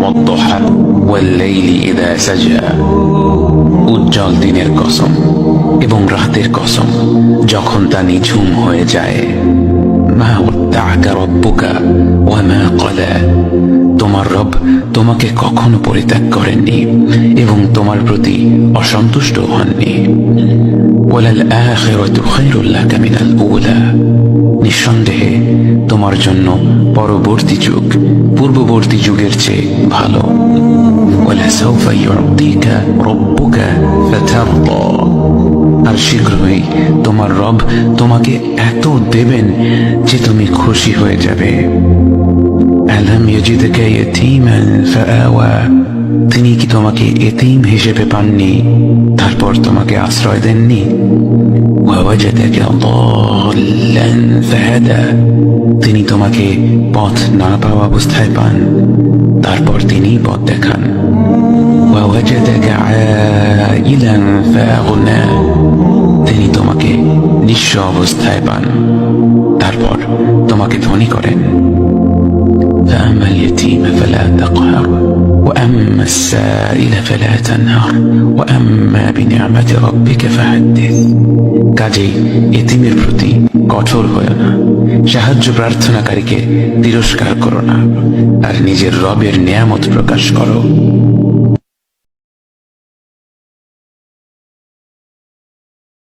والضحى والليل إذا سجى উজ্জ্বল দিনের কসম এবং রাতের কসম যখন তা নিঝুম হয়ে যায়। মা ওয়াদ্দাআকা রাব্বুকা ওয়া মা ক্বালা, তোমার রব তোমাকে কখনো পরিত্যাগ করেননি এবং তোমার প্রতি অসন্তুষ্ট হননি। ওয়ালাল আখিরাতু খায়রুল লাকা মিনাল উলা, নিঃসন্দেহে তোমার জন্য পরবর্তী যুগ পূর্ববর্তী যুগের চেয়ে ভালো। ওয়ালাসাউফা ইউতিকা রাব্বুকা ফাতারদা, আর শীঘ্রই তোমার রব তোমাকে এত দেবেন যে তুমি খুশি হয়ে যাবে। আলাম ইয়াজিদকা ইয়াতীমান ফাআওয়া, তিনি কি তোমাকে এতিম হিসেবে পাননি তারপর তোমাকে আশ্রয় দেননি? ওয়াওয়াজাদাকা দাল্লান ফাহাদা, তিনি তোমাকে পথ না পাওয়া অবস্থায় পান তারপর তিনি পথ দেখান। ওয়াওয়াজাদাকা আইলান ফাআগনা, তিনি তোমাকে নিঃস্ব অবস্থায় পান তারপর তোমাকে ধনী করেন। فأما اليتيم فلا تقهر وأما السائل فلا تنهر وأما بنعمة ربك فحدث, কাজেই এতিমের প্রতি কঠোর হয়ো না, সাহায্য প্রার্থনাকারীকে তিরস্কার করো না, আর নিজের রবের নিয়ামত প্রকাশ করো।